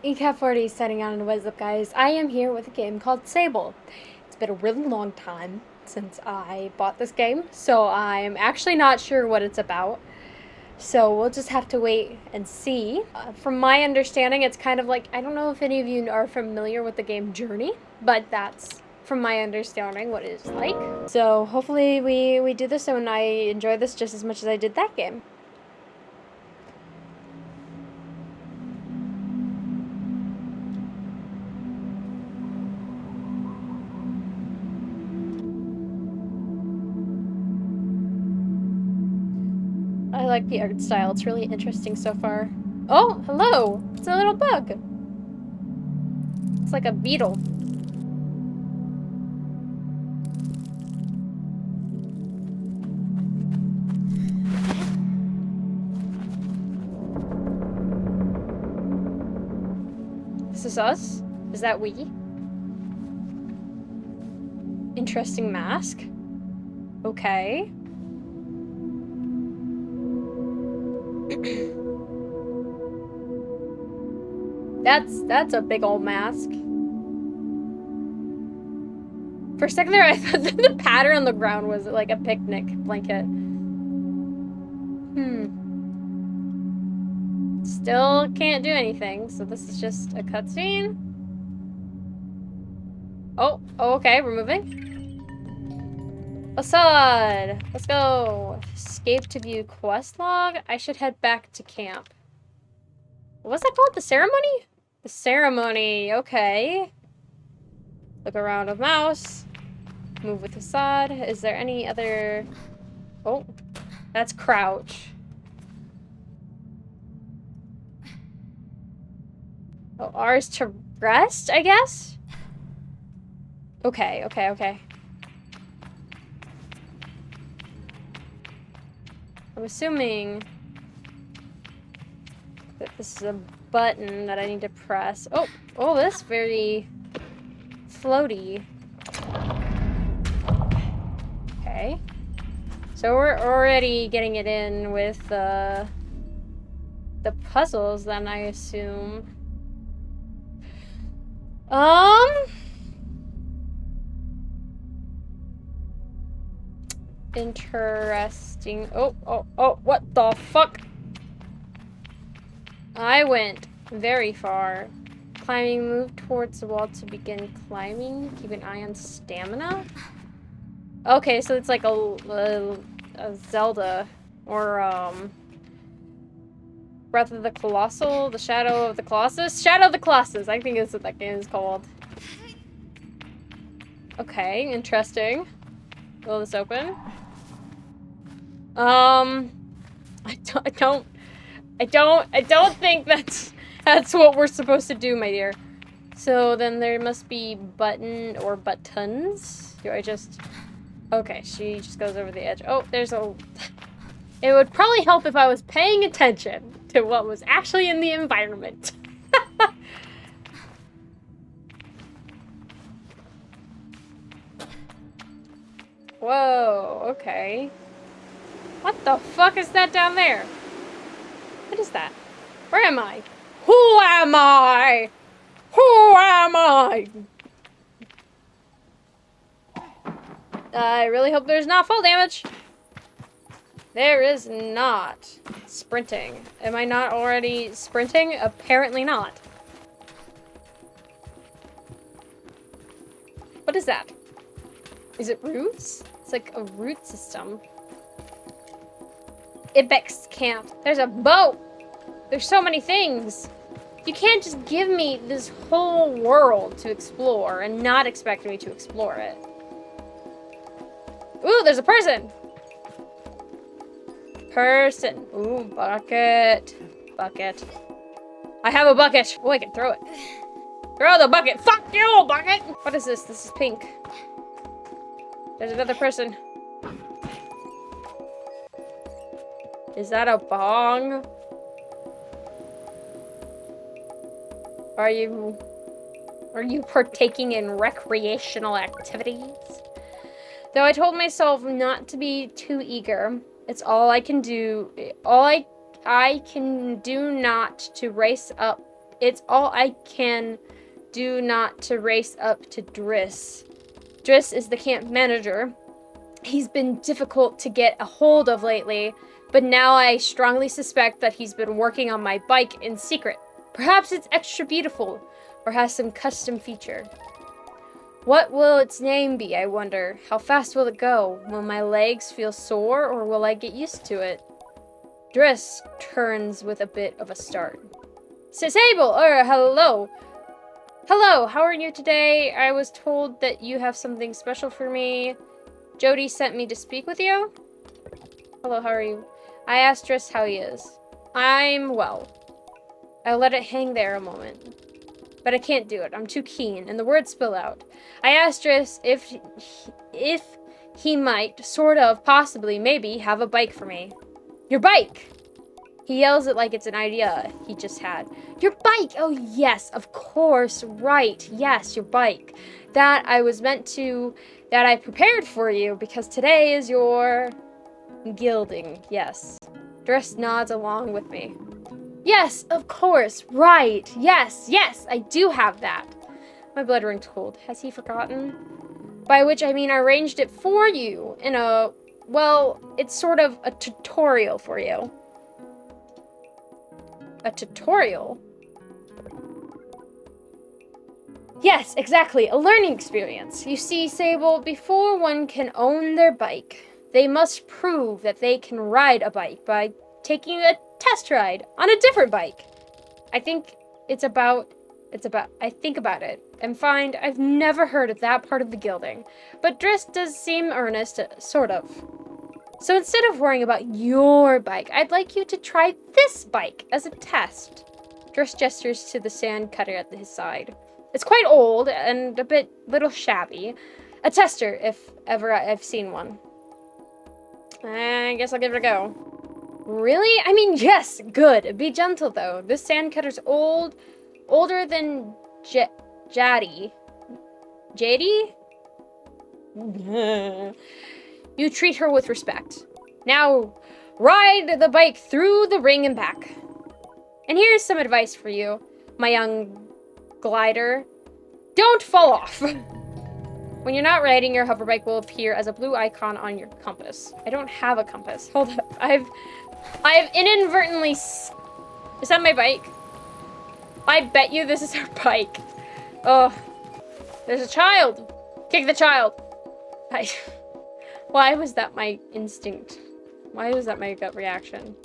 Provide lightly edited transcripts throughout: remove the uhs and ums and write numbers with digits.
ECAP40 setting out, and what's up, guys? I am here with a game called Sable. It's been a really long time since I bought this game, so I'm actually not sure what it's about. So we'll just have to wait and see. From my understanding, it's kind of like, I don't know if any of you are familiar with the game Journey, but that's, from my understanding, what it's like. So hopefully we do this and I enjoy this just as much as I did that game. I like the art style. It's really interesting so far. Oh, hello! It's a little bug. It's like a beetle. This is us? Is that we? Interesting mask. Okay. That's a big old mask. For a second there, I thought that the pattern on the ground was like a picnic blanket. Still can't do anything, so this is just a cutscene. Oh, okay, we're moving. Assad! Let's go. Escape to view quest log. I should head back to camp. What's that called? The ceremony? The ceremony, okay. Look around with mouse. Move with Assad. Is there any other... Oh, that's crouch. Oh, R is to rest, I guess? Okay. I'm assuming that this is a button that I need to press. Oh, that's very floaty. Okay. So we're already getting it in with the puzzles, then, I assume. Interesting. Oh, what the fuck? I went very far. Climbing, move towards the wall to begin climbing. Keep an eye on stamina. Okay, so it's like a Zelda or Breath of the Colossal, the Shadow of the Colossus? Shadow of the Colossus, I think is what that game is called. Okay, interesting. Will this open? I don't think that's what we're supposed to do, my dear. So then there must be button or buttons. Do I just... Okay, she just goes over the edge. Oh, there's a... It would probably help if I was paying attention to what was actually in the environment. Whoa, okay. What the fuck is that down there? What is that? Where am I? Who am I? Who am I? I really hope there's not fall damage. There is not. Sprinting. Am I not already sprinting? Apparently not. What is that? Is it roots? It's like a root system. Ibex camp. There's a boat. There's so many things. You can't just give me this whole world to explore and not expect me to explore it. Ooh, there's a person. Ooh, bucket. Bucket. I have a bucket. Oh, I can throw it. Throw the bucket. Fuck you, bucket. What is this? This is pink. There's another person. Is that a bong? Are you partaking in recreational activities? Though I told myself not to be too eager. It's all I can do. All I can do not to race up It's all I can do not to race up to Driss. Driss is the camp manager. He's been difficult to get a hold of lately, but now I strongly suspect that he's been working on my bike in secret. Perhaps it's extra beautiful, or has some custom feature. What will its name be, I wonder? How fast will it go? Will my legs feel sore, or will I get used to it? Driss turns with a bit of a start. Sable! Hello! Hello, how are you today? I was told that you have something special for me. Jody sent me to speak with you. Hello, how are you? I asked Driss how he is. I'm well. I'll let it hang there a moment. But I can't do it. I'm too keen, and the words spill out. I asked Driss if he might, sort of, possibly, maybe, have a bike for me. Your bike! He yells it like it's an idea he just had. Your bike! Oh, yes, of course, right. Yes, your bike. That I prepared for you, because today is your gilding, yes. Driss nods along with me. Yes, of course, right. Yes, I do have that. My blood runs cold. Has he forgotten? By which I mean I arranged it for you in a, well, it's sort of a tutorial for you. A tutorial? Yes, exactly, a learning experience. You see, Sable, before one can own their bike, they must prove that they can ride a bike by taking a test ride on a different bike. I think I think about it and find I've never heard of that part of the gilding. But Driss does seem earnest, sort of. So instead of worrying about your bike, I'd like you to try this bike as a test. Driss gestures to the sand cutter at his side. It's quite old and a little shabby. A tester, if ever I've seen one. I guess I'll give it a go. Really? I mean, yes, good. Be gentle, though. This sand cutter's older than Jaddy. Jady? You treat her with respect. Now, ride the bike through the ring and back. And here's some advice for you, my young glider. Don't fall off. When you're not riding, your hoverbike will appear as a blue icon on your compass. I don't have a compass. Hold up. I've inadvertently... Is that my bike? I bet you this is our bike. Oh. There's a child. Kick the child. Why was that my instinct? Why was that my gut reaction?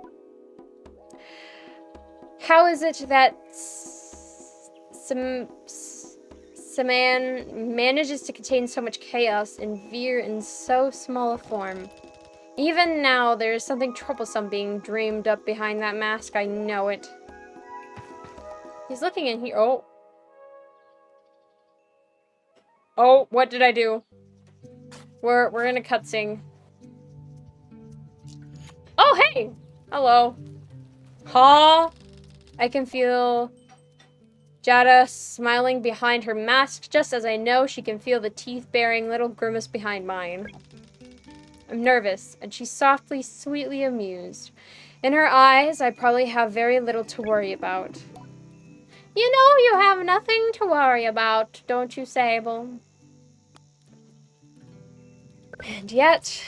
How is it that Saman manages to contain so much chaos and veer in so small a form? Even now, there is something troublesome being dreamed up behind that mask. I know it. He's looking in here. Oh. Oh, what did I do? We're in a cutscene. Oh, hey! Hello. Huh? I can feel Jada smiling behind her mask, just as I know she can feel the teeth-baring little grimace behind mine. I'm nervous, and she's softly, sweetly amused. In her eyes, I probably have very little to worry about. You know you have nothing to worry about, don't you, Sable? And yet,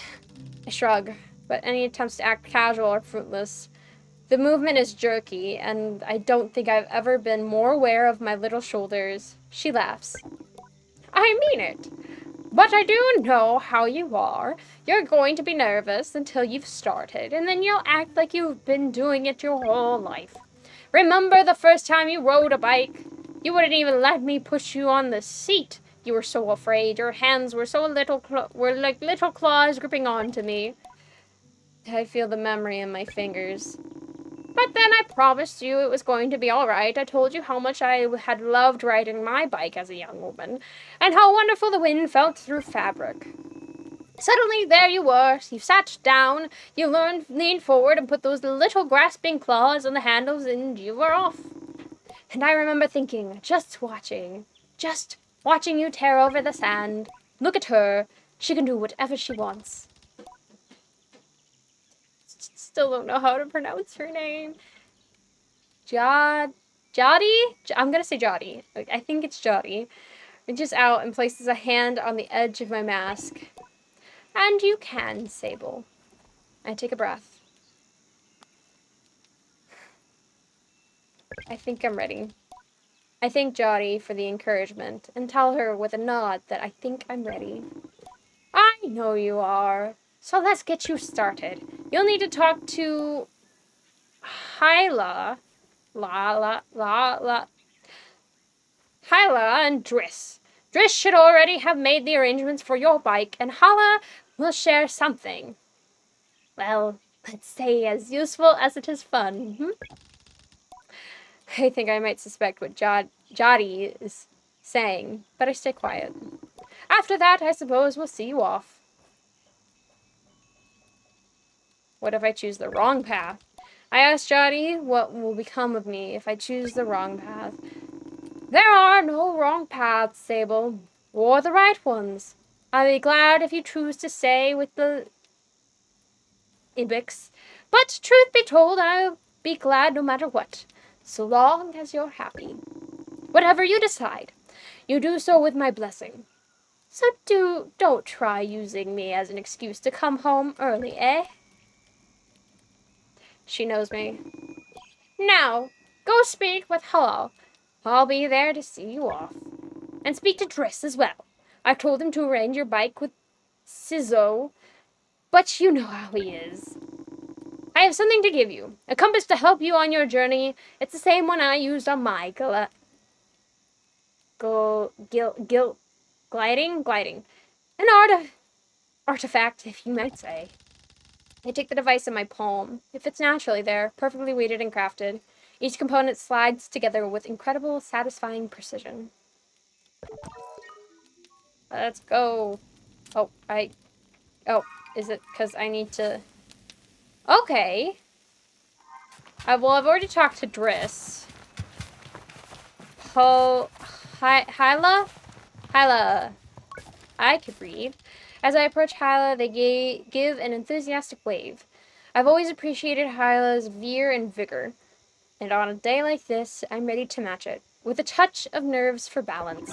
I shrug, but any attempts to act casual are fruitless. The movement is jerky, and I don't think I've ever been more aware of my little shoulders. She laughs. I mean it. But I do know how you are. You're going to be nervous until you've started, and then you'll act like you've been doing it your whole life. Remember the first time you rode a bike? You wouldn't even let me push you on the seat. You were so afraid. Your hands were so were like little claws gripping onto me. I feel the memory in my fingers. But then I promised you it was going to be all right. I told you how much I had loved riding my bike as a young woman, and how wonderful the wind felt through fabric. Suddenly, there you were. You sat down, you leaned forward and put those little grasping claws on the handles, and you were off. And I remember thinking, just watching you tear over the sand. Look at her. She can do whatever she wants. Still don't know how to pronounce her name. Jaddy? Jotty? I'm gonna say Jotty. I think it's Jotty. Reaches out and places a hand on the edge of my mask. And you can, Sable. I take a breath. I think I'm ready. I thank Jotty for the encouragement and tell her with a nod that I think I'm ready. I know you are. So let's get you started. You'll need to talk to Hyla. Hyla and Driss. Driss should already have made the arrangements for your bike, and Hyla will share something. Well, let's say as useful as it is fun. I think I might suspect what Jotty is saying, but I stay quiet. After that, I suppose we'll see you off. What if I choose the wrong path? I asked Jotty what will become of me if I choose the wrong path. There are no wrong paths, Sable, or the right ones. I'll be glad if you choose to stay with the Ibix, but truth be told, I'll be glad no matter what, so long as you're happy. Whatever you decide, you do so with my blessing. So don't try using me as an excuse to come home early, eh? She knows me. Now, go speak with Hello. I'll be there to see you off. And speak to Driss as well. I've told him to arrange your bike with Sizzo, but you know how he is. I have something to give you. A compass to help you on your journey. It's the same one I used on my gliding. An artifact, if you might say. I take the device in my palm. It fits naturally there, perfectly weighted and crafted. Each component slides together with incredible, satisfying precision. Let's go. Oh, is it because I need to... Okay. Well, I've already talked to Driss. Hyla? Hyla. I could read. As I approach Hyla, they give an enthusiastic wave. I've always appreciated Hyla's veer and vigor, and on a day like this, I'm ready to match it, with a touch of nerves for balance.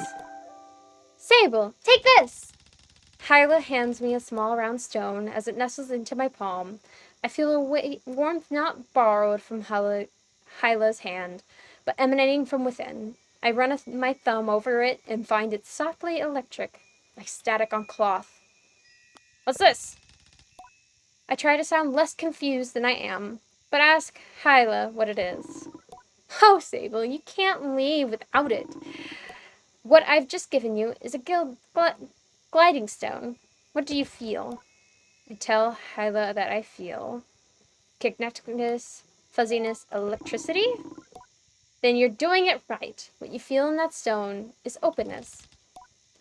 Sable, take this! Hyla hands me a small round stone as it nestles into my palm. I feel a warmth not borrowed from Hyla's hand, but emanating from within. I run my thumb over it and find it softly electric, like static on cloth. What's this? I try to sound less confused than I am, but ask Hyla what it is. Oh, Sable, you can't leave without it. What I've just given you is a gliding stone. What do you feel? I tell Hyla that I feel kineticness, fuzziness, electricity. Then you're doing it right. What you feel in that stone is openness.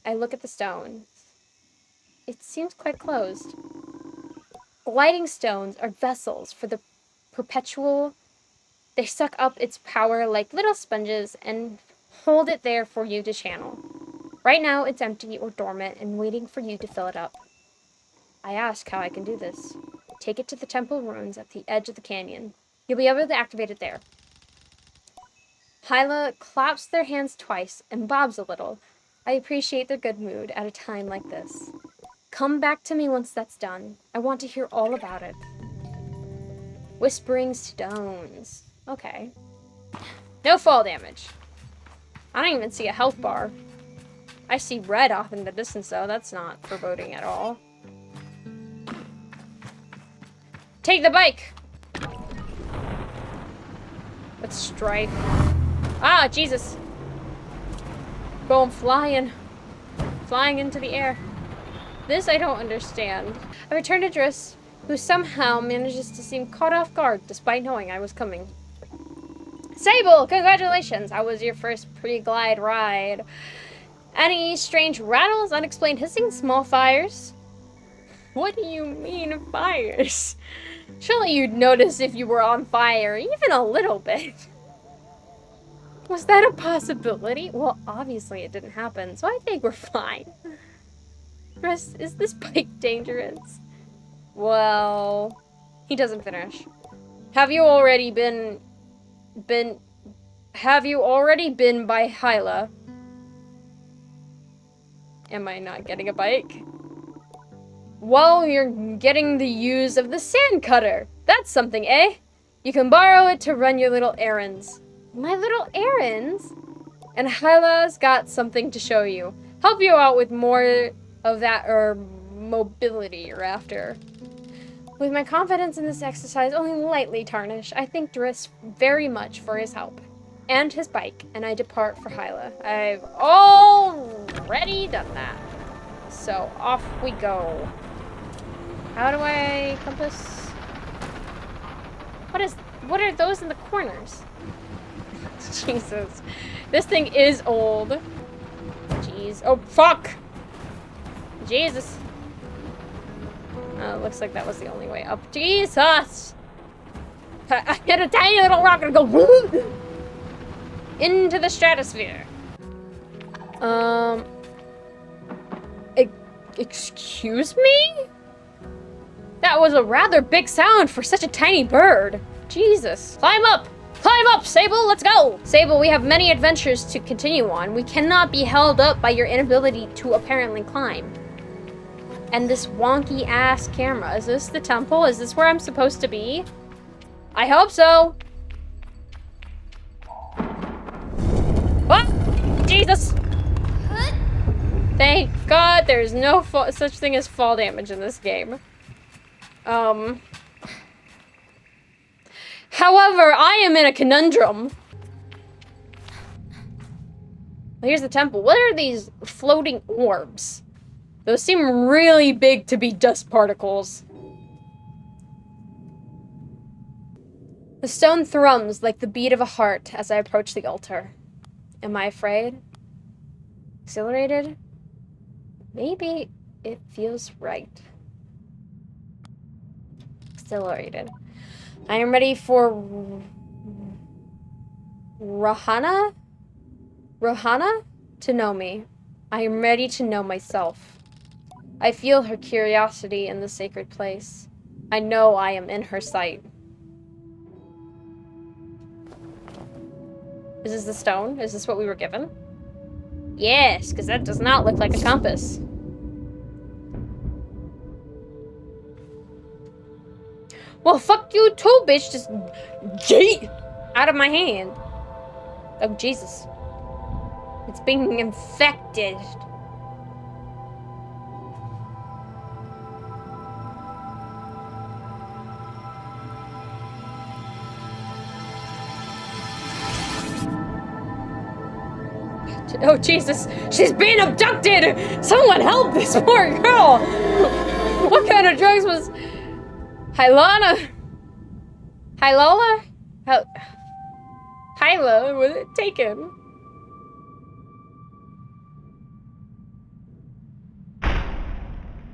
I look at the stone. It seems quite closed. Gliding stones are vessels for the perpetual. They suck up its power like little sponges and hold it there for you to channel. Right now, it's empty or dormant and waiting for you to fill it up. I ask how I can do this. Take it to the temple ruins at the edge of the canyon. You'll be able to activate it there. Hyla claps their hands twice and bobs a little. I appreciate their good mood at a time like this. Come back to me once that's done. I want to hear all about it. Whispering stones. Okay. No fall damage. I don't even see a health bar. I see red off in the distance, though. That's not foreboding at all. Take the bike! Let's strike. Ah, Jesus! Going flying. Flying into the air. This I don't understand. I return to Driss, who somehow manages to seem caught off guard despite knowing I was coming. Sable, congratulations! How was your first pre-glide ride? Any strange rattles, unexplained hissing, small fires? What do you mean fires? Surely you'd notice if you were on fire, even a little bit. Was that a possibility? Well, obviously it didn't happen, so I think we're fine. Driss, is this bike dangerous? Well, he doesn't finish. Have you already been Have you already been by Hyla? Am I not getting a bike? Well, you're getting the use of the sand cutter. That's something, eh? You can borrow it to run your little errands. My little errands? And Hyla's got something to show you. Help you out with more of that, mobility you're after. With my confidence in this exercise only lightly tarnished, I thank Driss very much for his help. And his bike, and I depart for Hyla. I've already done that. So, off we go. How do I compass? What are those in the corners? Jesus. This thing is old. Jeez. Oh, fuck! Jesus. Looks like that was the only way up. Jesus! I hit a tiny little rock and go woo! Into the stratosphere. Excuse me? That was a rather big sound for such a tiny bird. Jesus. Climb up! Climb up, Sable! Let's go! Sable, we have many adventures to continue on. We cannot be held up by your inability to apparently climb. And this wonky-ass camera. Is this the temple? Is this where I'm supposed to be? I hope so. Oh! Jesus! Thank God there's no such thing as fall damage in this game. However, I am in a conundrum. Here's the temple. What are these floating orbs? Those seem really big to be dust particles. The stone thrums like the beat of a heart as I approach the altar. Am I afraid? Exhilarated? Maybe it feels right. Exhilarated. I am ready for Rohana to know me. I am ready to know myself. I feel her curiosity in the sacred place. I know I am in her sight. Is this the stone? Is this what we were given? Yes, because that does not look like a compass. Well, fuck you too, bitch. Just yeet out of my hand. Oh, Jesus. It's being infected. Oh, Jesus. She's being abducted! Someone help this poor girl! What kind of drugs was... Hyla was it taken?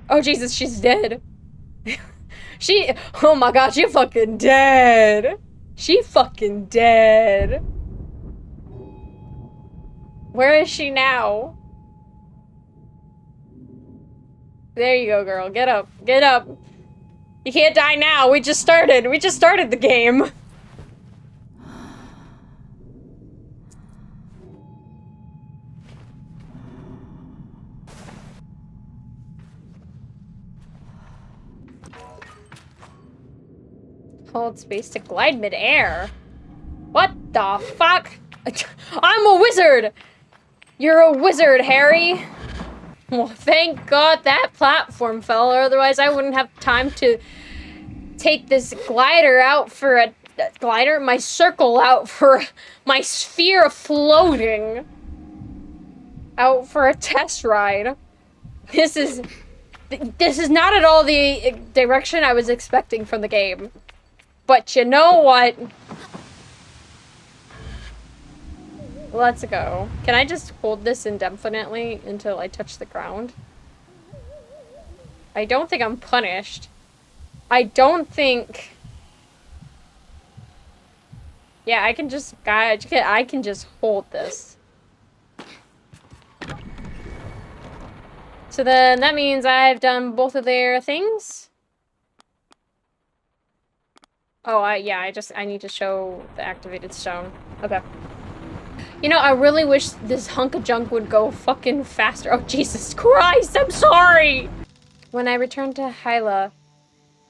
Oh, Jesus, she's dead. Oh my God, she fucking dead. She fucking dead. Where is she now? There you go, girl. Get up. Get up. You can't die now. We just started. We just started the game. Hold space to glide mid-air. What the fuck? I'm a wizard! You're a wizard, Harry. Well, thank God that platform fell, or otherwise I wouldn't have time to take this glider out for a... glider? My circle out for... my sphere of floating. Out for a test ride. This is not at all the direction I was expecting from the game. But you know what? Let's go. Can I just hold this indefinitely until I touch the ground? I don't think I'm punished. I don't think... Yeah, I can just hold this. So then that means I've done both of their things. Oh, yeah, I need to show the activated stone. Okay. You know, I really wish this hunk of junk would go fucking faster. Oh, Jesus Christ, I'm sorry! When I return to Hyla,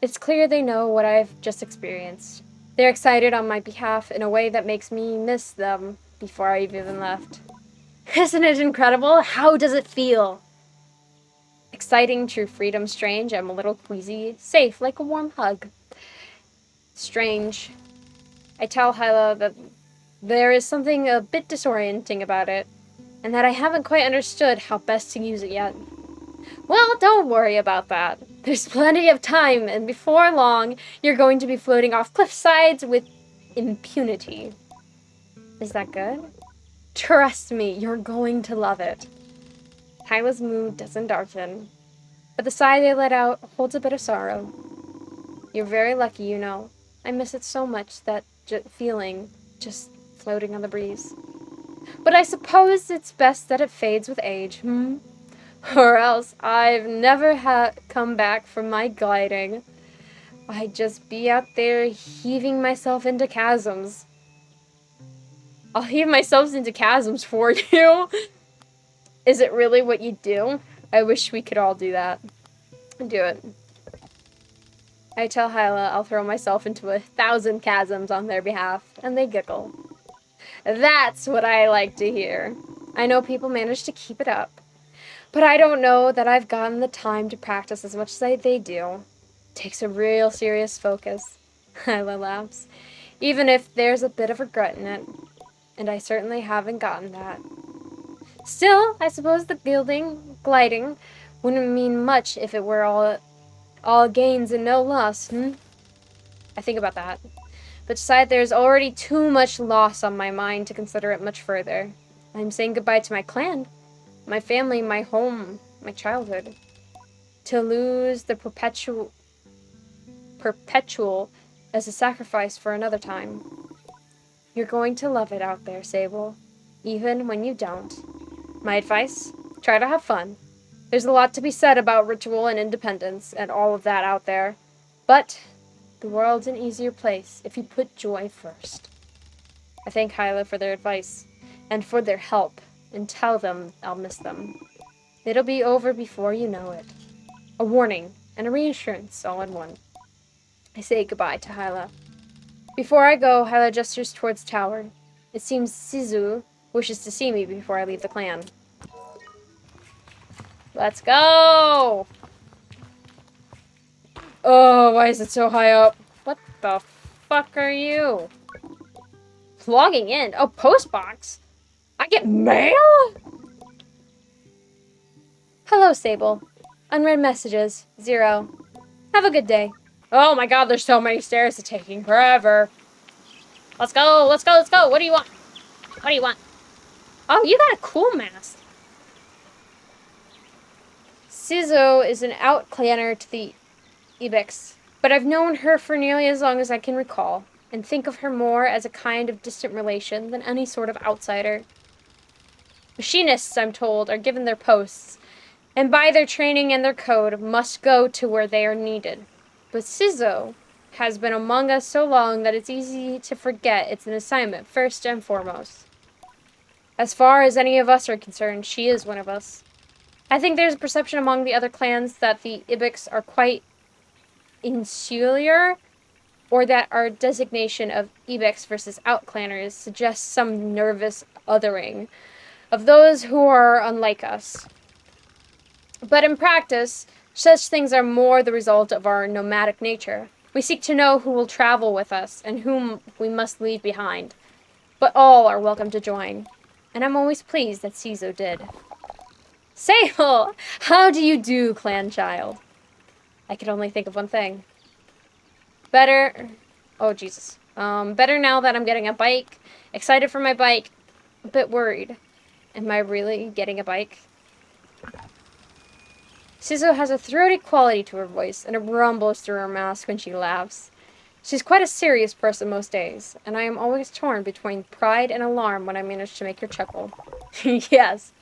it's clear they know what I've just experienced. They're excited on my behalf in a way that makes me miss them before I've even left. Isn't it incredible? How does it feel? Exciting, true freedom, strange, I'm a little queasy, safe like a warm hug. Strange. I tell Hyla that there is something a bit disorienting about it, and that I haven't quite understood how best to use it yet. Well, don't worry about that. There's plenty of time, and before long, you're going to be floating off cliff sides with impunity. Is that good? Trust me, you're going to love it. Hyla's mood doesn't darken, but the sigh they let out holds a bit of sorrow. You're very lucky, you know. I miss it so much, that feeling, just floating on the breeze. But I suppose it's best that it fades with age, Or else I've never come back from my gliding. I'd just be out there heaving myself into chasms. I'll heave myself into chasms for you. Is it really what you do? I wish we could all do that. Do it. I tell Hyla I'll throw myself into 1,000 chasms on their behalf, and they giggle. That's what I like to hear. I know people manage to keep it up, but I don't know that I've gotten the time to practice as much as they do. Takes a real serious focus. Hyla laughs, even if there's a bit of regret in it, and I certainly haven't gotten that. Still, I suppose the gliding, wouldn't mean much if it were all gains and no loss, I think about that, but decide there's already too much loss on my mind to consider it much further. I'm saying goodbye to my clan, my family, my home, my childhood. To lose the perpetual as a sacrifice for another time. You're going to love it out there, Sable, even when you don't. My advice? Try to have fun. There's a lot to be said about ritual and independence and all of that out there, but the world's an easier place if you put joy first. I thank Hyla for their advice and for their help, and tell them I'll miss them. It'll be over before you know it. A warning and a reassurance all in one. I say goodbye to Hyla. Before I go, Hyla gestures towards the tower. It seems Sizu wishes to see me before I leave the clan. Let's go! Oh, why is it so high up? What the fuck are you? Logging in? Oh, postbox? I get mail? Hello, Sable. Unread messages. 0. Have a good day. Oh my god, there's so many stairs. It's taking forever. Let's go, let's go, let's go. What do you want? What do you want? Oh, you got a cool mask. Sizo is an outclanner to the Ibex, but I've known her for nearly as long as I can recall, and think of her more as a kind of distant relation than any sort of outsider. Machinists, I'm told, are given their posts, and by their training and their code, must go to where they are needed. But Sizo has been among us so long that it's easy to forget it's an assignment first and foremost. As far as any of us are concerned, she is one of us. I think there's a perception among the other clans that the Ibex are quite insular, or that our designation of Ibex versus outclanners suggests some nervous othering of those who are unlike us. But in practice, such things are more the result of our nomadic nature. We seek to know who will travel with us and whom we must leave behind. But all are welcome to join, and I'm always pleased that Sizo did. Sable! How do you do, clan child? I could only think of one thing. Better... Oh, Jesus. Better now that I'm getting a bike. Excited for my bike. A bit worried. Am I really getting a bike? Sizo has a throaty quality to her voice, and it rumbles through her mask when she laughs. She's quite a serious person most days, and I am always torn between pride and alarm when I manage to make her chuckle. Yes.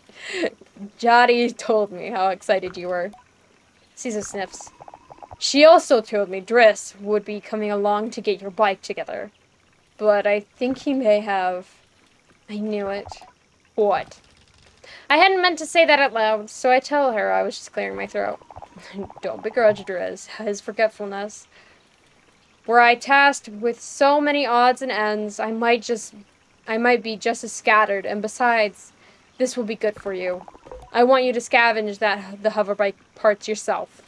Jody told me how excited you were. Sizo sniffs. She also told me Driss would be coming along to get your bike together. But I think he may have... I knew it. What? I hadn't meant to say that out loud, so I tell her I was just clearing my throat. Don't begrudge Driz, his forgetfulness. Were I tasked with so many odds and ends, I might be just as scattered, and besides, this will be good for you. I want you to scavenge the hoverbike parts yourself.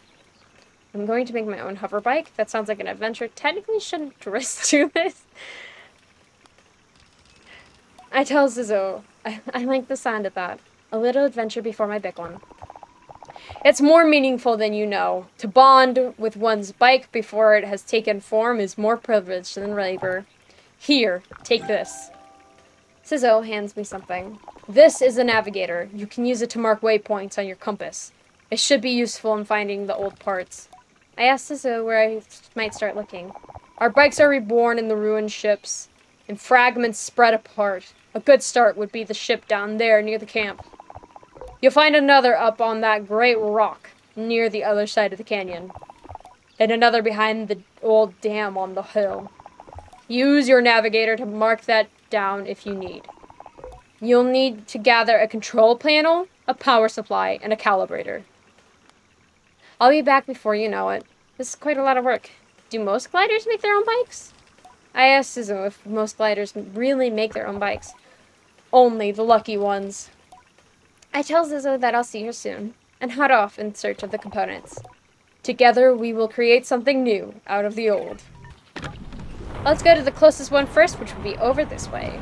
I'm going to make my own hoverbike? That sounds like an adventure. Technically shouldn't Driz do this. I tell Zizo, I like the sound of that. A little adventure before my big one. It's more meaningful than you know. To bond with one's bike before it has taken form is more privilege than labor. Here, take this. Zizo hands me something. This is a navigator. You can use it to mark waypoints on your compass. It should be useful in finding the old parts. I asked Zizo where I might start looking. Our bikes are reborn in the ruined ships, and fragments spread apart. A good start would be the ship down there near the camp. You'll find another up on that great rock near the other side of the canyon, and another behind the old dam on the hill. Use your navigator to mark that down if you need. You'll need to gather a control panel, a power supply, and a calibrator. I'll be back before you know it. This is quite a lot of work. Do most gliders make their own bikes? I asked Zizo if most gliders really make their own bikes. Only the lucky ones. I tell Zizo that I'll see her soon, and head off in search of the components. Together, we will create something new out of the old. Let's go to the closest one first, which will be over this way.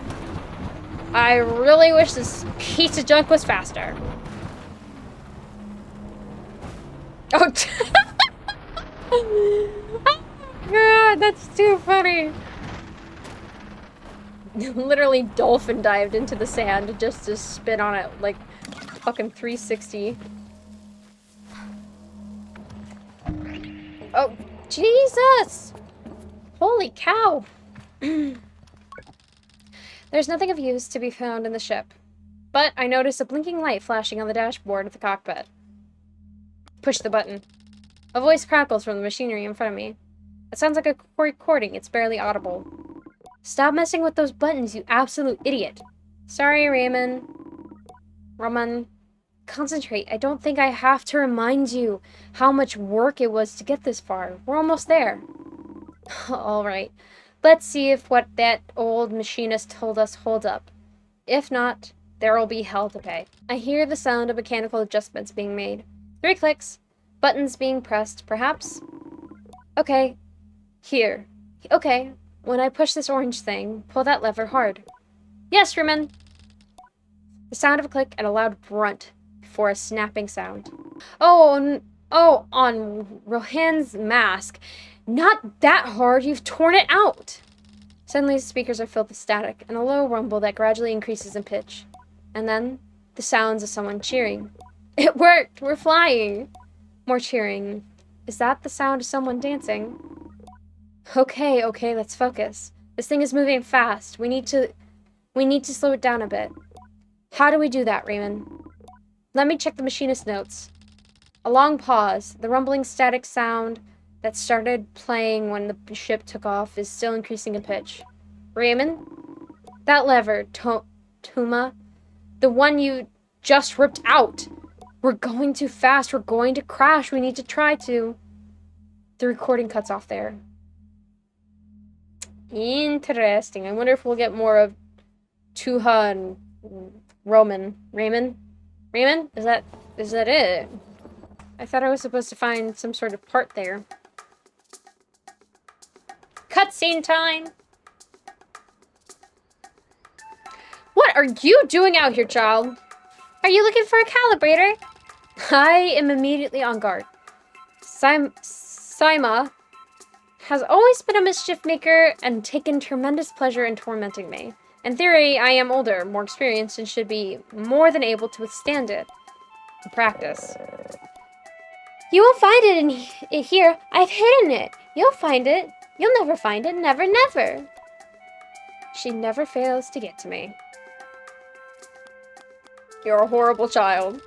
I really wish this piece of junk was faster. Oh, oh God, that's too funny. Literally dolphin dived into the sand just to spin on it like fucking 360. Oh, Jesus! Holy cow! There's nothing of use to be found in the ship, but I notice a blinking light flashing on the dashboard of the cockpit. Push the button. A voice crackles from the machinery in front of me. It sounds like a recording. It's barely audible. Stop messing with those buttons, you absolute idiot. Sorry, Raymond. Roman. Concentrate. I don't think I have to remind you how much work it was to get this far. We're almost there. All right. Let's see if what that old machinist told us holds up. If not, there will be hell to pay. I hear the sound of mechanical adjustments being made. 3 clicks. Buttons being pressed, perhaps? Okay. Here. Okay. When I push this orange thing, pull that lever hard. Yes, Raymond. The sound of a click and a loud grunt before a snapping sound. Oh, on Rohan's mask. Not that hard, you've torn it out! Suddenly the speakers are filled with static and a low rumble that gradually increases in pitch. And then, the sounds of someone cheering. It worked! We're flying! More cheering. Is that the sound of someone dancing? Okay, let's focus. This thing is moving fast. We need to slow it down a bit. How do we do that, Raymond? Let me check the machinist notes. A long pause. The rumbling static sound that started playing when the ship took off is still increasing in pitch. Raymond? That lever, Tuma. The one you just ripped out. We're going too fast. We're going to crash. We need to try to. The recording cuts off there. Interesting. I wonder if we'll get more of Tuha and Roman. Raymond? Raymond? Is that it? I thought I was supposed to find some sort of part there. Cutscene time! What are you doing out here, child? Are you looking for a calibrator? I am immediately on guard. Saima has always been a mischief maker and taken tremendous pleasure in tormenting me. In theory, I am older, more experienced, and should be more than able to withstand it. In practice. You won't find it in here. I've hidden it. You'll find it. You'll never find it. Never, never. She never fails to get to me. You're a horrible child.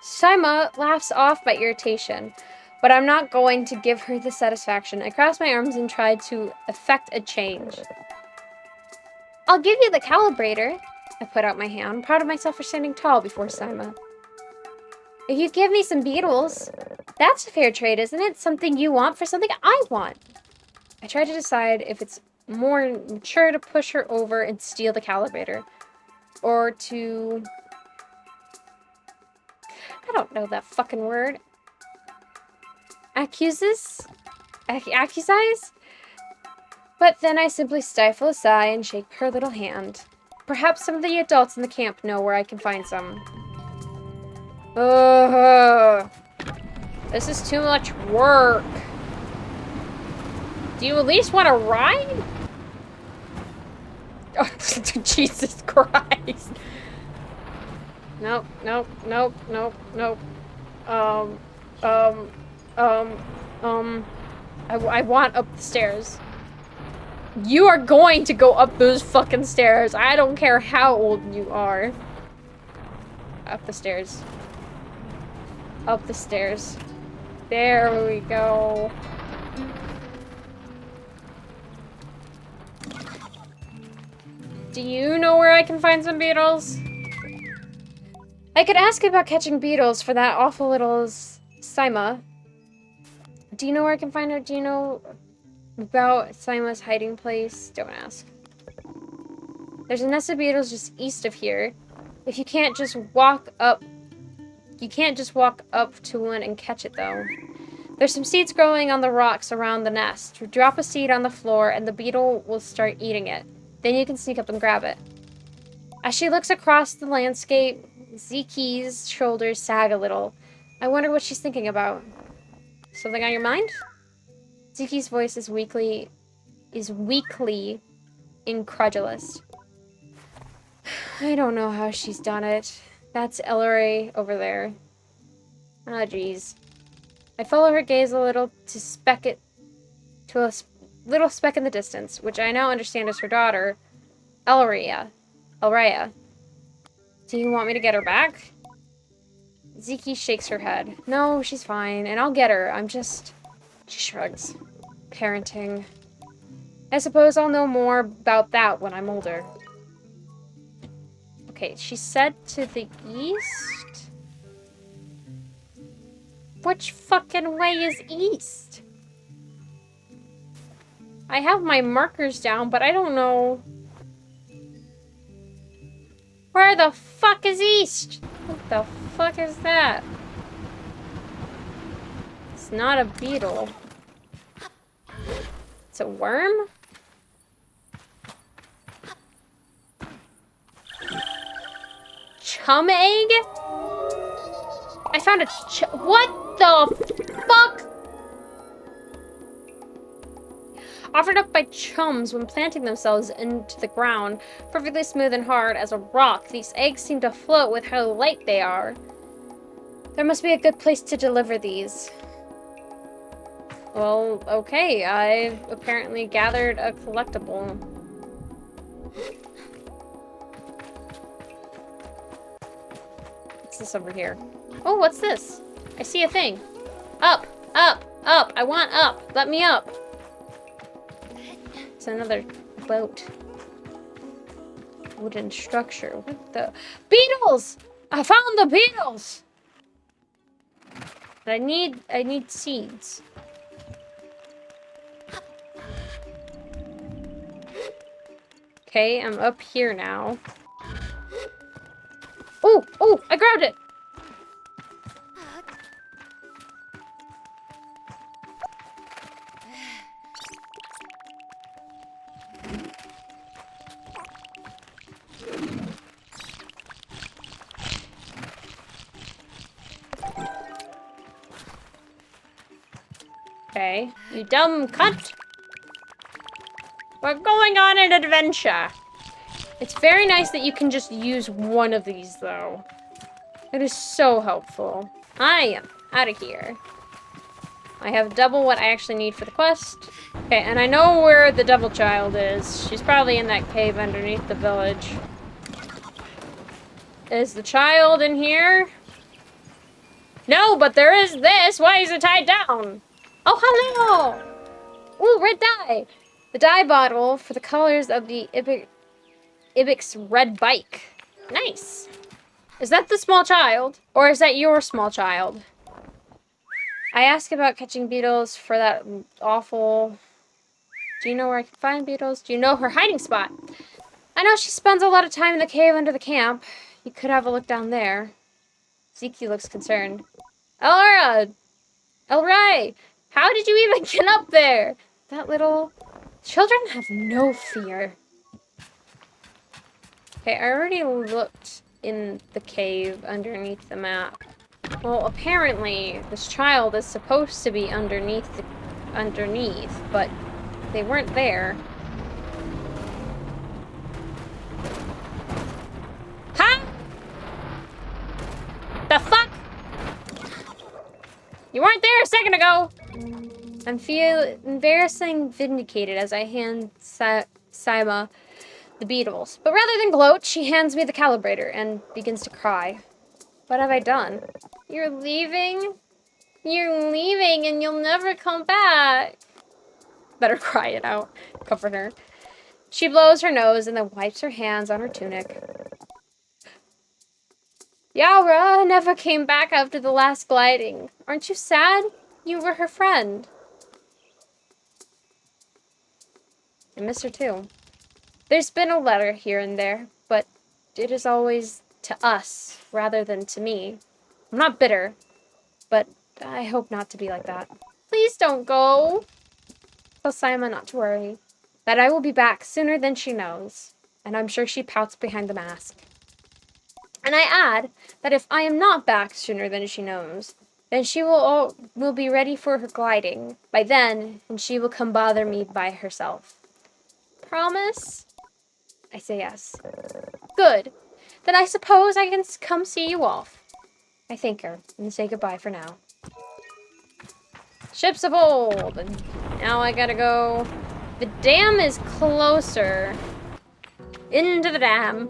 Saima laughs off my irritation, but I'm not going to give her the satisfaction. I cross my arms and try to effect a change. I'll give you the calibrator. I put out my hand, proud of myself for standing tall before Sima. If you give me some beetles, that's a fair trade, isn't it? Something you want for something I want. I try to decide if it's more mature to push her over and steal the calibrator, or to... I don't know that fucking word. Accuses? Accusize? But then I simply stifle a sigh and shake her little hand. Perhaps some of the adults in the camp know where I can find some. This is too much work. Do you at least want to ride? Oh, Jesus Christ. Nope, nope, nope, nope, nope. I want up the stairs. You are going to go up those fucking stairs. I don't care how old you are. Up the stairs. Up the stairs. There we go. Do you know where I can find some beetles? I could ask about catching beetles for that awful little Sima. Do you know where I can find her? Do you know about Sima's hiding place? Don't ask. There's a nest of beetles just east of here. If you can't just walk up... You can't just walk up to one and catch it, though. There's some seeds growing on the rocks around the nest. Drop a seed on the floor and the beetle will start eating it. Then you can sneak up and grab it. As she looks across the landscape, Ziki's shoulders sag a little. I wonder what she's thinking about. Something on your mind? Ziki's voice is weakly incredulous. I don't know how she's done it. That's Ellery over there. Ah, jeez. I follow her gaze a little to a little speck in the distance, which I now understand is her daughter, Elleria. Do you want me to get her back? Ziki shakes her head. No, she's fine, and I'll get her. She shrugs. Parenting. I suppose I'll know more about that when I'm older. Okay, she said to the east? Which fucking way is east? I have my markers down, but I don't know. Where the fuck is east? What the fuck is that? It's not a beetle. It's a worm? Chum egg? I found a what the fuck? Offered up by chums when planting themselves into the ground, perfectly smooth and hard as a rock, these eggs seem to float with how light they are. There must be a good place to deliver these. Well, okay, I've apparently gathered a collectible. What's this over here? Oh, what's this? I see a thing. Up, up, up. I want up. Let me up. It's another boat. Wooden structure. What the? Beetles! I found the beetles! But I need seeds. Okay, I'm up here now. Oh, oh, I grabbed it! Okay, you dumb cunt! We're going on an adventure! It's very nice that you can just use one of these, though. It is so helpful. I am out of here. I have double what I actually need for the quest. Okay, and I know where the devil child is. She's probably in that cave underneath the village. Is the child in here? No, but there is this! Why is it tied down? Oh, hello! Ooh, red dye! The dye bottle for the colors of the Ibix's red bike. Nice. Is that the small child? Or is that your small child? I asked about catching beetles for that awful... Do you know where I can find beetles? Do you know her hiding spot? I know she spends a lot of time in the cave under the camp. You could have a look down there. Zeke looks concerned. Elra! Elrai! How did you even get up there? That little... Children have no fear. Okay, I already looked in the cave underneath the map. Well, apparently, this child is supposed to be underneath, but they weren't there. Huh? The fuck? You weren't there a second ago! I feel embarrassing vindicated as I hand Saima the beetles. But rather than gloat, she hands me the calibrator and begins to cry. What have I done? You're leaving? You're leaving and you'll never come back. Better cry it out. Comfort her. She blows her nose and then wipes her hands on her tunic. Yaura never came back after the last gliding. Aren't you sad? You were her friend. I miss her too. There's been a letter here and there, but it is always to us rather than to me. I'm not bitter, but I hope not to be like that. Please don't go. Tell Saima not to worry, that I will be back sooner than she knows, and I'm sure she pouts behind the mask. And I add that if I am not back sooner than she knows, then she will be ready for her gliding by then, and she will come bother me by herself. Promise? I say yes. Good. Then I suppose I can come see you off. I thank her and say goodbye for now. Ships of old. And now I gotta go. The dam is closer. Into the dam.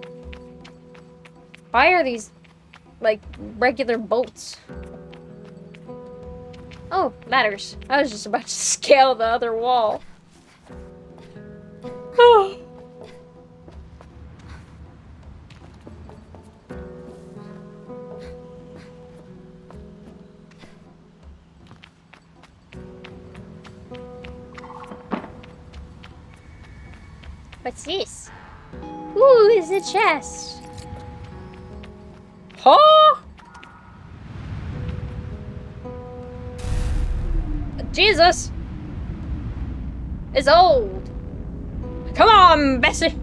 Why are these, like, regular boats? Oh, ladders. I was just about to scale the other wall. Oh. What's this? Ooh, it's a chest. Huh? Jesus! It's old. Come on, Bessie!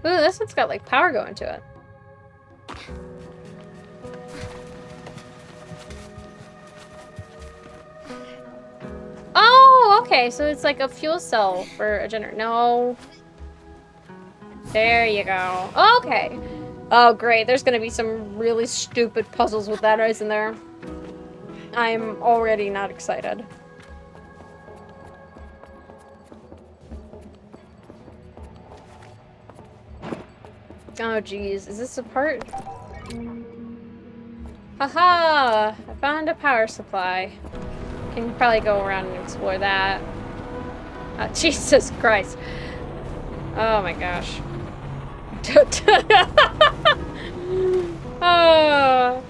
Ooh, this one's got like power going to it. Oh, okay, so it's like a fuel cell for a generator. No. There you go. Okay. Oh, great. There's gonna be some really stupid puzzles with that, isn't there? I'm already not excited. Oh, geez. Is this a part? Haha! I found a power supply. Can probably go around and explore that. Oh, Jesus Christ. Oh my gosh. Oh.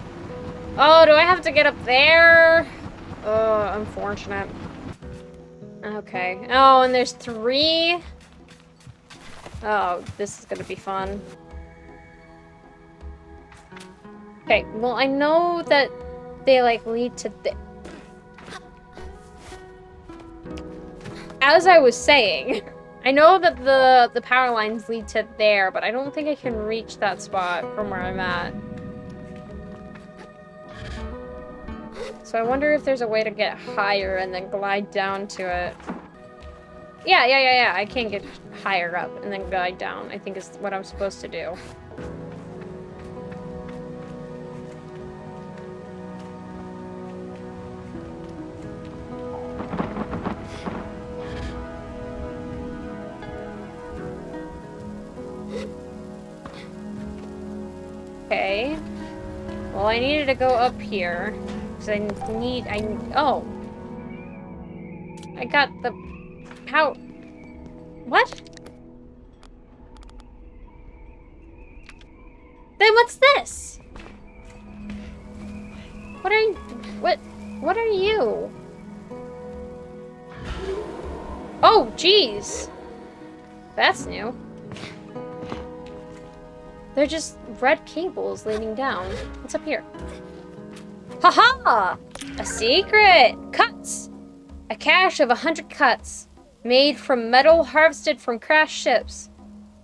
Oh, do I have to get up there? Oh, unfortunate. Okay. Oh, and there's 3? Oh, this is gonna be fun. Okay, well, I know that they, like, lead to the... As I was saying, I know that the power lines lead to there, but I don't think I can reach that spot from where I'm at. So I wonder if there's a way to get higher and then glide down to it. Yeah. I can get higher up and then glide down, I think is what I'm supposed to do. Okay. Well, I needed to go up here. Because oh. I got the... How... What? Then what's this? What are you... What are you? Oh, jeez. That's new. They're just red cables leading down. What's up here? Haha! A secret! Cuts! A cache of 100 cuts. Made from metal harvested from crashed ships.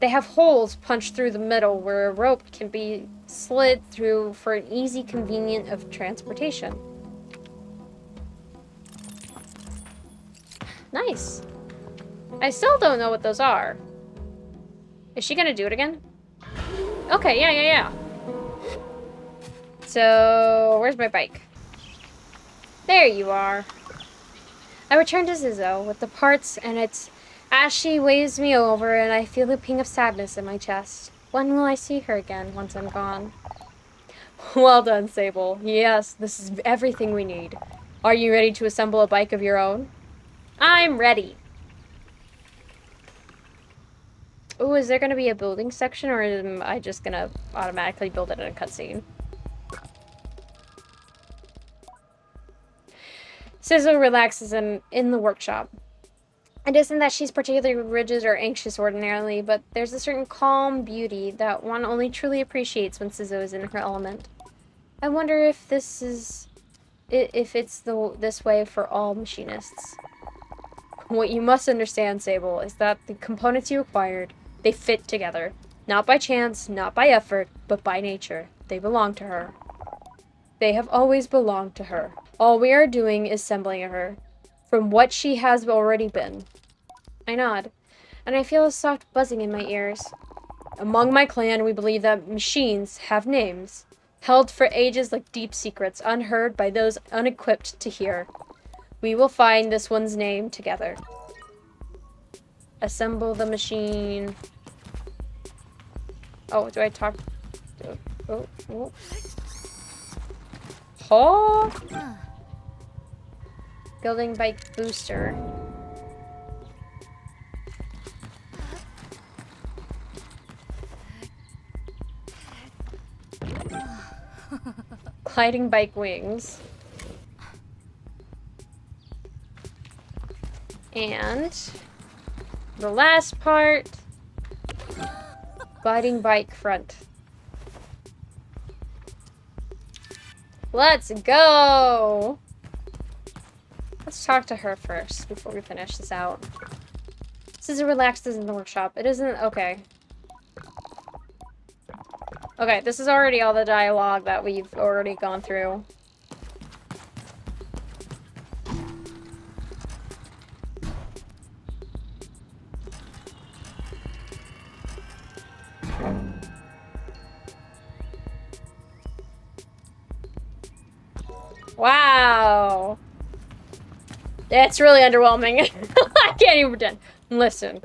They have holes punched through the middle where a rope can be slid through for an easy convenience of transportation. Nice. I still don't know what those are. Is she gonna do it again? Okay, yeah. So, where's my bike? There you are. I return to Zizzo with the parts, and it's as she waves me over, and I feel a ping of sadness in my chest. When will I see her again once I'm gone? Well done, Sable. Yes, this is everything we need. Are you ready to assemble a bike of your own? I'm ready. Ooh, is there gonna be a building section, or am I just gonna automatically build it in a cutscene? Sizzle relaxes in the workshop. It isn't that she's particularly rigid or anxious ordinarily, but there's a certain calm beauty that one only truly appreciates when Sizzo is in her element. I wonder if it's this way for all machinists. What you must understand, Sable, is that the components you acquired, they fit together. Not by chance, not by effort, but by nature. They belong to her. They have always belonged to her. All we are doing is assembling her from what she has already been. I nod, and I feel a soft buzzing in my ears. Among my clan, we believe that machines have names, held for ages like deep secrets, unheard by those unequipped to hear. We will find this one's name together. Assemble the machine. Oh, do I talk? Oh. Oh. Building bike booster. Gliding bike wings. And the last part, gliding bike front. Let's go! Let's talk to her first before we finish this out. This is a relaxed in the workshop. It isn't okay. Okay, this is already all the dialogue that we've already gone through. Wow. It's really underwhelming. I can't even pretend. Listen.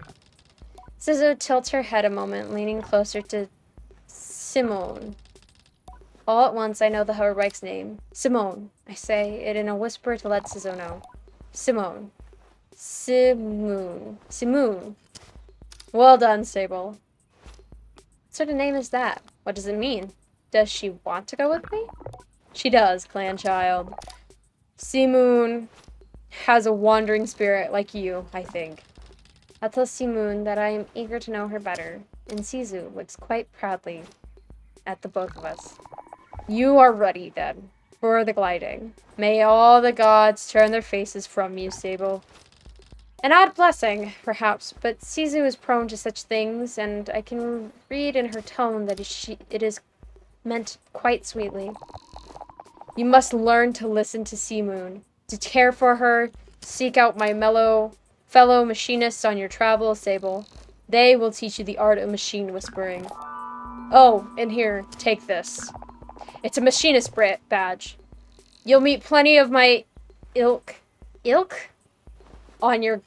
Sizzo tilts her head a moment, leaning closer to Simone. All at once, I know the hoverbike's name. Simone. I say it in a whisper to let Sizzo know. Simone. Simoon. Well done, Sable. What sort of name is that? What does it mean? Does she want to go with me? She does, clan child. Simoon has a wandering spirit like you, I think. I'll tell Simoon that I am eager to know her better, and Sizu looks quite proudly at the both of us. You are ready, then, for the gliding. May all the gods turn their faces from you, Sable. An odd blessing, perhaps, but Sizu is prone to such things, and I can read in her tone that it is meant quite sweetly. You must learn to listen to Simoon, to care for her, seek out my fellow machinists on your travels, Sable. They will teach you the art of machine whispering. Oh, and here, take this. It's a machinist badge. You'll meet plenty of my ilk on your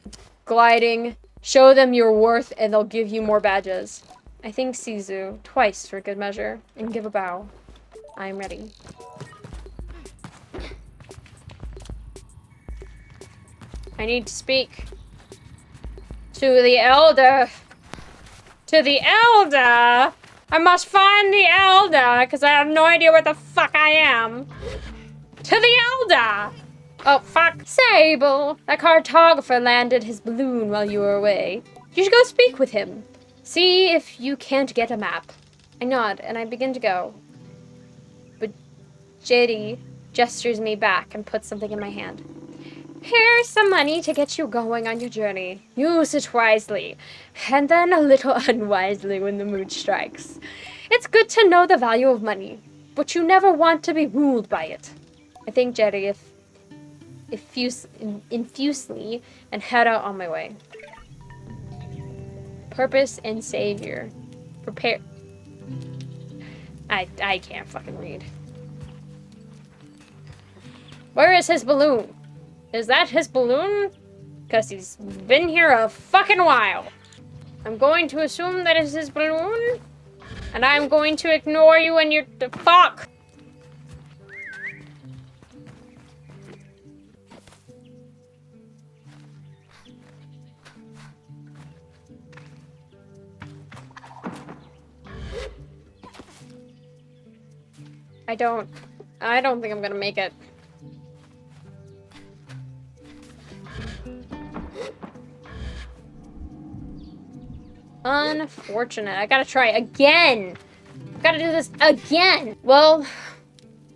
gliding. Show them your worth and they'll give you more badges. I think Sizu twice for good measure and give a bow. I am ready. I need to speak to the elder. To the elder! I must find the elder, because I have no idea where the fuck I am. To the elder! Oh, fuck. Sable! That cartographer landed his balloon while you were away. You should go speak with him. See if you can't get a map. I nod, and I begin to go. But JD gestures me back and puts something in my hand. Here's some money to get you going on your journey. Use it wisely, and then a little unwisely when the mood strikes. It's good to know the value of money, but you never want to be ruled by it. I thank Jerry infusely and head out on my way. Purpose and savior. Prepare. I can't fucking read. Where is his balloon? Is that his balloon? Because he's been here a fucking while. I'm going to assume that is his balloon. And I'm going to ignore you and your... Fuck! I don't think I'm gonna make it. Unfortunate. I gotta try again. Gotta do this again. Well,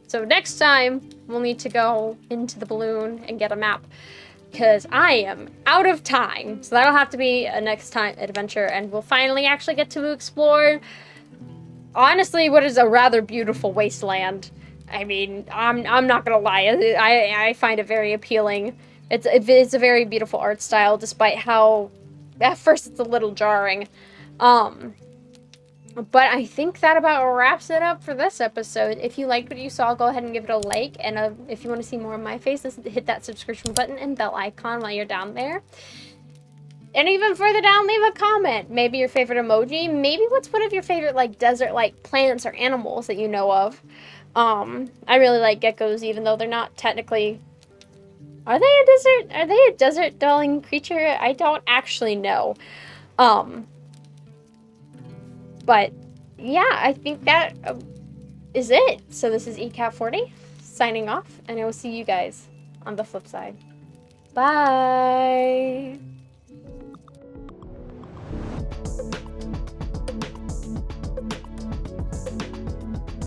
so next time we'll need to go into the balloon and get a map because I am out of time. So that'll have to be a next time adventure, and we'll finally actually get to explore, honestly, what is a rather beautiful wasteland. I mean, I'm not gonna lie. I find it very appealing. It's a very beautiful art style, despite how at first it's a little jarring. But I think that about wraps it up for this episode. If you liked what you saw, go ahead and give it a like. And if you want to see more of my face, hit that subscription button and bell icon while you're down there. And even further down, leave a comment. Maybe your favorite emoji. Maybe what's one of your favorite, like, desert-like plants or animals that you know of. I really like geckos, even though they're not technically... Are they a desert-dwelling creature? I don't actually know. But, yeah, I think that is it. So this is ECAP40, signing off, and I will see you guys on the flip side. Bye!